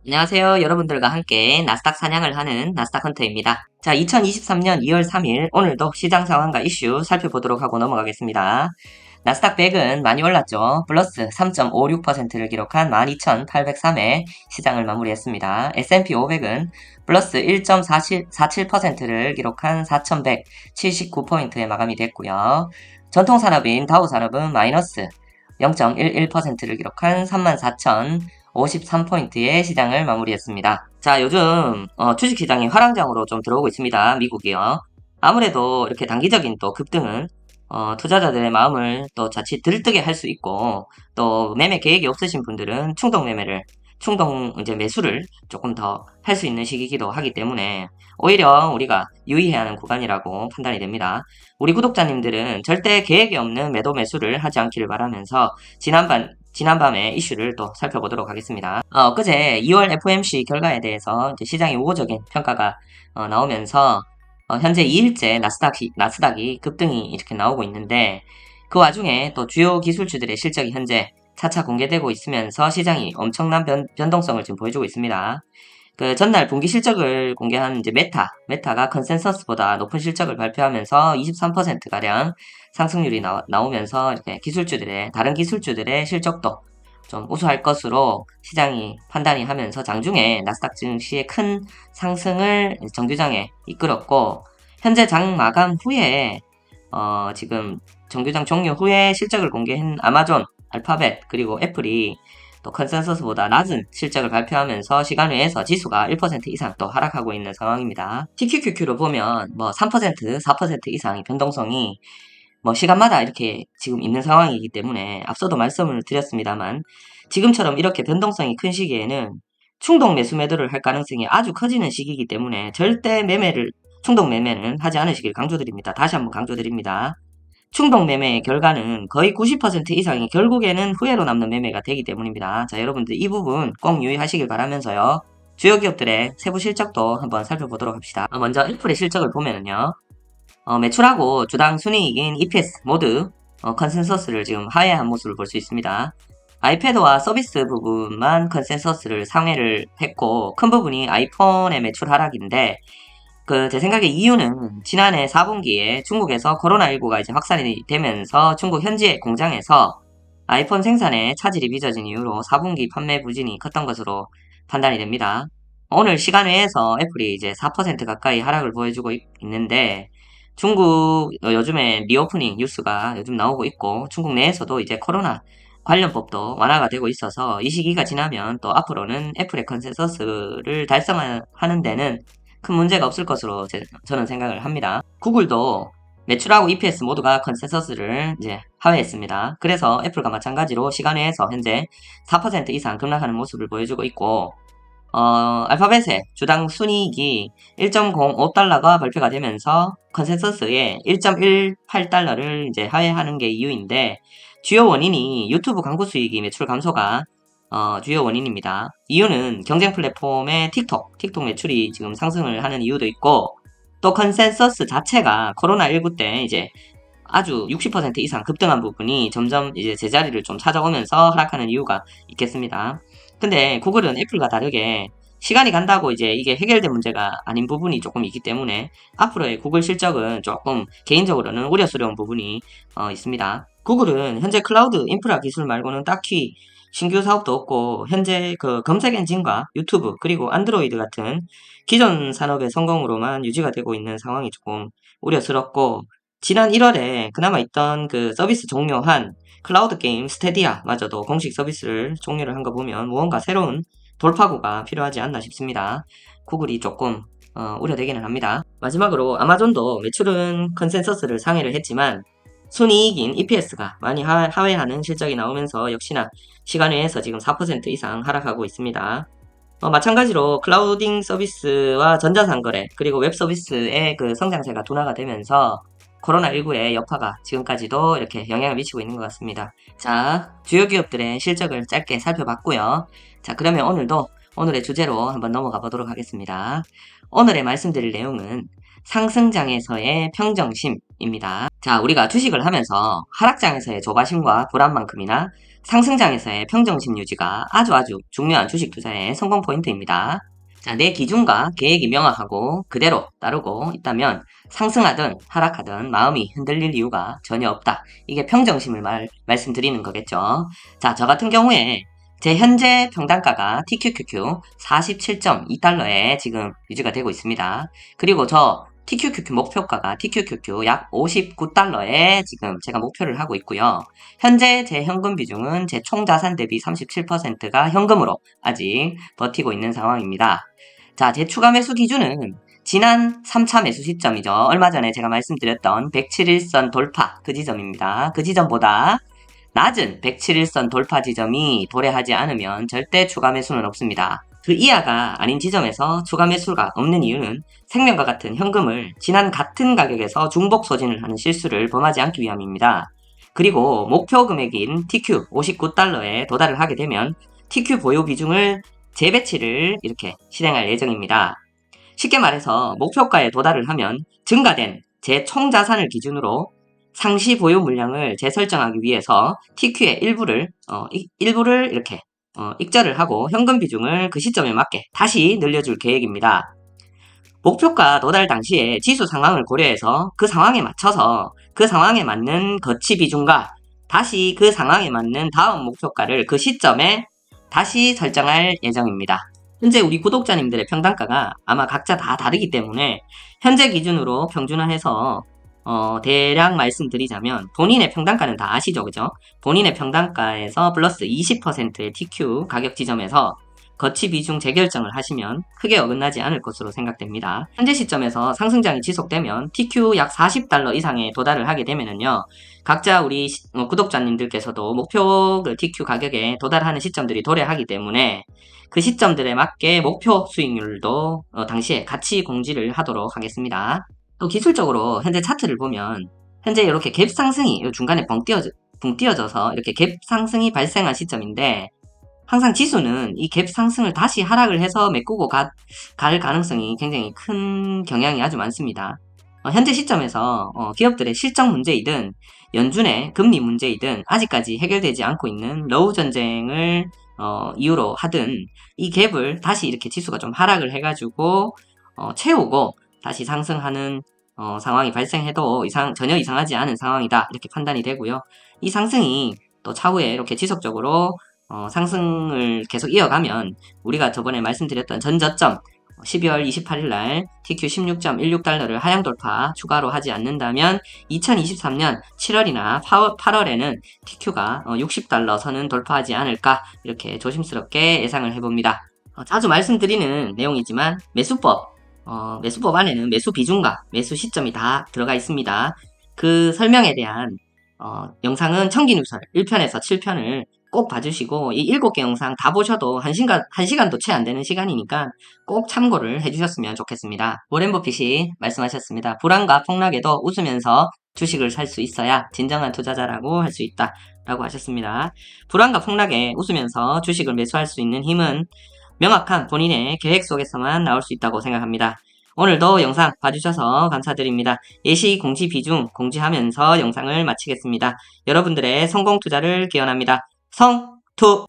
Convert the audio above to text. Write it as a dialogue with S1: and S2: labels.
S1: 안녕하세요. 여러분들과 함께 나스닥 사냥을 하는 나스닥 헌터입니다. 자, 2023년 2월 3일 오늘도 시장 상황과 이슈 살펴보도록 하고 넘어가겠습니다. 나스닥 100은 많이 올랐죠. 플러스 3.56%를 기록한 12,803에 시장을 마무리했습니다. S&P 500은 플러스 1.47%를 기록한 4,179포인트에 마감이 됐고요. 전통산업인 다우산업은 마이너스 0.11%를 기록한 34,053포인트의 시장을 마무리했습니다. 자, 요즘 주식시장이 화랑장으로 좀 들어오고 있습니다. 미국이요. 아무래도 이렇게 단기적인 또 급등은 투자자들의 마음을 또 자칫 들뜨게 할 수 있고, 또 매매 계획이 없으신 분들은 충동 이제 매수를 조금 더 할 수 있는 시기이기도 하기 때문에 오히려 우리가 유의해야 하는 구간이라고 판단이 됩니다. 우리 구독자님들은 절대 계획이 없는 매도 매수를 하지 않기를 바라면서 지난밤에 이슈를 또 살펴보도록 하겠습니다. 그제 2월 FOMC 결과에 대해서 이제 시장의 우호적인 평가가 나오면서 현재 2일째 나스닥이 급등이 이렇게 나오고 있는데, 그 와중에 또 주요 기술주들의 실적이 현재 차차 공개되고 있으면서 시장이 엄청난 변동성을 지금 보여주고 있습니다. 그 전날 분기 실적을 공개한 이제 메타가 컨센서스보다 높은 실적을 발표하면서 23%가량 상승률이 나오면서 이렇게 다른 기술주들의 실적도 좀 우수할 것으로 시장이 판단이 하면서 장중에 나스닥 증시의 큰 상승을 정규장에 이끌었고, 현재 장 마감 후에 지금 정규장 종료 후에 실적을 공개한 아마존, 알파벳 그리고 애플이 또 컨센서스보다 낮은 실적을 발표하면서 시간 외에서 지수가 1% 이상 또 하락하고 있는 상황입니다. TQQQ로 보면 뭐 3%, 4% 이상의 변동성이 뭐 시간마다 이렇게 지금 있는 상황이기 때문에 앞서도 말씀을 드렸습니다만, 지금처럼 이렇게 변동성이 큰 시기에는 충동 매도를 할 가능성이 아주 커지는 시기이기 때문에 절대 충동 매매는 하지 않으시길 강조드립니다. 다시 한번 강조드립니다. 충동 매매의 결과는 거의 90% 이상이 결국에는 후회로 남는 매매가 되기 때문입니다. 자, 여러분들 이 부분 꼭 유의하시길 바라면서요. 주요 기업들의 세부 실적도 한번 살펴보도록 합시다. 먼저 애플의 실적을 보면은요. 매출하고 주당 순이익인 EPS 모두 컨센서스를 지금 하회한 모습을 볼 수 있습니다. 아이패드와 서비스 부분만 컨센서스를 상회를 했고, 큰 부분이 아이폰의 매출 하락인데, 제 생각에 이유는 지난해 4분기에 중국에서 코로나19가 이제 확산이 되면서 중국 현지의 공장에서 아이폰 생산에 차질이 빚어진 이유로 4분기 판매 부진이 컸던 것으로 판단이 됩니다. 오늘 시간 외에서 애플이 이제 4% 가까이 하락을 보여주고 있는데, 중국 요즘에 리오프닝 뉴스가 요즘 나오고 있고, 중국 내에서도 이제 코로나 관련법도 완화가 되고 있어서 이 시기가 지나면 또 앞으로는 애플의 컨센서스를 달성하는 데는 큰 문제가 없을 것으로 저는 생각을 합니다. 구글도 매출하고 EPS 모두가 컨센서스를 이제 하회했습니다. 그래서 애플과 마찬가지로 시간외에서 현재 4% 이상 급락하는 모습을 보여주고 있고, 알파벳의 주당 순이익이 1.05달러가 발표가 되면서 컨센서스에 1.18달러를 이제 하회하는 게 이유인데, 주요 원인이 유튜브 광고 수익이 매출 감소가 주요 원인입니다. 이유는 경쟁 플랫폼의 틱톡 매출이 지금 상승을 하는 이유도 있고, 또 컨센서스 자체가 코로나19 때 이제 아주 60% 이상 급등한 부분이 점점 이제 제자리를 좀 찾아오면서 하락하는 이유가 있겠습니다. 근데 구글은 애플과 다르게 시간이 간다고 이제 이게 해결된 문제가 아닌 부분이 조금 있기 때문에 앞으로의 구글 실적은 조금 개인적으로는 우려스러운 부분이 있습니다. 구글은 현재 클라우드 인프라 기술 말고는 딱히 신규 사업도 없고, 현재 그 검색 엔진과 유튜브 그리고 안드로이드 같은 기존 산업의 성공으로만 유지가 되고 있는 상황이 조금 우려스럽고, 지난 1월에 그나마 있던 그 서비스 종료한 클라우드 게임 스테디아마저도 공식 서비스를 종료를 한 거 보면 무언가 새로운 돌파구가 필요하지 않나 싶습니다. 구글이 조금 우려되기는 합니다. 마지막으로 아마존도 매출은 컨센서스를 상회를 했지만 순이익인 EPS가 많이 하회하는 실적이 나오면서 역시나 시간 외에서 지금 4% 이상 하락하고 있습니다. 마찬가지로 클라우딩 서비스와 전자상거래 그리고 웹 서비스의 그 성장세가 둔화가 되면서 코로나19의 여파가 지금까지도 이렇게 영향을 미치고 있는 것 같습니다. 자, 주요 기업들의 실적을 짧게 살펴봤고요. 자, 그러면 오늘의 주제로 한번 넘어가 보도록 하겠습니다. 오늘의 말씀드릴 내용은 상승장에서의 평정심입니다. 자, 우리가 주식을 하면서 하락장에서의 조바심과 불안만큼이나 상승장에서의 평정심 유지가 아주 중요한 주식 투자의 성공 포인트입니다. 자, 내 기준과 계획이 명확하고 그대로 따르고 있다면 상승하든 하락하든 마음이 흔들릴 이유가 전혀 없다. 이게 평정심을 말씀드리는 거겠죠. 자, 저 같은 경우에 제 현재 평단가가 TQQQ 47.2달러에 지금 유지가 되고 있습니다. 그리고 저 TQQQ 목표가가 TQQQ 약 59달러에 지금 제가 목표를 하고 있고요. 현재 제 현금 비중은 제 총 자산 대비 37%가 현금으로 아직 버티고 있는 상황입니다. 자, 제 추가 매수 기준은 지난 3차 매수 시점이죠. 얼마 전에 제가 말씀드렸던 107일선 돌파 그 지점입니다. 그 지점보다 낮은 107일선 돌파 지점이 도래하지 않으면 절대 추가 매수는 없습니다. 그 이하가 아닌 지점에서 추가 매수가 없는 이유는 생명과 같은 현금을 지난 같은 가격에서 중복 소진을 하는 실수를 범하지 않기 위함입니다. 그리고 목표 금액인 TQ 59달러에 도달을 하게 되면 TQ 보유 비중을 재배치를 이렇게 실행할 예정입니다. 쉽게 말해서 목표가에 도달을 하면 증가된 제 총자산을 기준으로 상시 보유 물량을 재설정하기 위해서 TQ의 일부를 이렇게 익절을 하고 현금 비중을 그 시점에 맞게 다시 늘려줄 계획입니다. 목표가 도달 당시에 지수 상황을 고려해서 그 상황에 맞춰서 그 상황에 맞는 거치 비중과 다시 그 상황에 맞는 다음 목표가를 그 시점에 다시 설정할 예정입니다. 현재 우리 구독자님들의 평단가가 아마 각자 다 다르기 때문에 현재 기준으로 평준화해서 대략 말씀드리자면 본인의 평단가는 다 아시죠, 그죠? 본인의 평단가에서 플러스 20%의 TQ 가격 지점에서 거치 비중 재결정을 하시면 크게 어긋나지 않을 것으로 생각됩니다. 현재 시점에서 상승장이 지속되면 TQ 약 40달러 이상에 도달을 하게 되면은요, 각자 우리 구독자님들께서도 목표 그 TQ 가격에 도달하는 시점들이 도래하기 때문에 그 시점들에 맞게 목표 수익률도 당시에 같이 공지를 하도록 하겠습니다. 또 기술적으로 현재 차트를 보면 현재 이렇게 갭 상승이 중간에 붕 띄어져서 이렇게 갭 상승이 발생한 시점인데 항상 지수는 이 갭 상승을 다시 하락을 해서 메꾸고 갈 가능성이 굉장히 큰 경향이 아주 많습니다. 현재 시점에서 기업들의 실적 문제이든 연준의 금리 문제이든 아직까지 해결되지 않고 있는 러우 전쟁을 이유로 하든 이 갭을 다시 이렇게 지수가 좀 하락을 해가지고 채우고 다시 상승하는 상황이 발생해도 전혀 이상하지 않은 상황이다 이렇게 판단이 되고요. 이 상승이 또 차후에 이렇게 지속적으로 상승을 계속 이어가면 우리가 저번에 말씀드렸던 전저점 12월 28일 날 TQ 16.16달러를 하향 돌파 추가로 하지 않는다면 2023년 7월이나 8월에는 TQ가 60달러 선은 돌파하지 않을까 이렇게 조심스럽게 예상을 해봅니다. 자주 말씀드리는 내용이지만 매수법 안에는 매수 비중과 매수 시점이 다 들어가 있습니다. 그 설명에 대한 영상은 청기누설 1편에서 7편을 꼭 봐주시고 이 7개 영상 다 보셔도 1시간도 채 안 되는 시간이니까 꼭 참고를 해주셨으면 좋겠습니다. 워렌 버핏이 말씀하셨습니다. 불안과 폭락에도 웃으면서 주식을 살 수 있어야 진정한 투자자라고 할 수 있다 라고 하셨습니다. 불안과 폭락에 웃으면서 주식을 매수할 수 있는 힘은 명확한 본인의 계획 속에서만 나올 수 있다고 생각합니다. 오늘도 영상 봐주셔서 감사드립니다. 예시 공지 비중 공지하면서 영상을 마치겠습니다. 여러분들의 성공 투자를 기원합니다. 성투!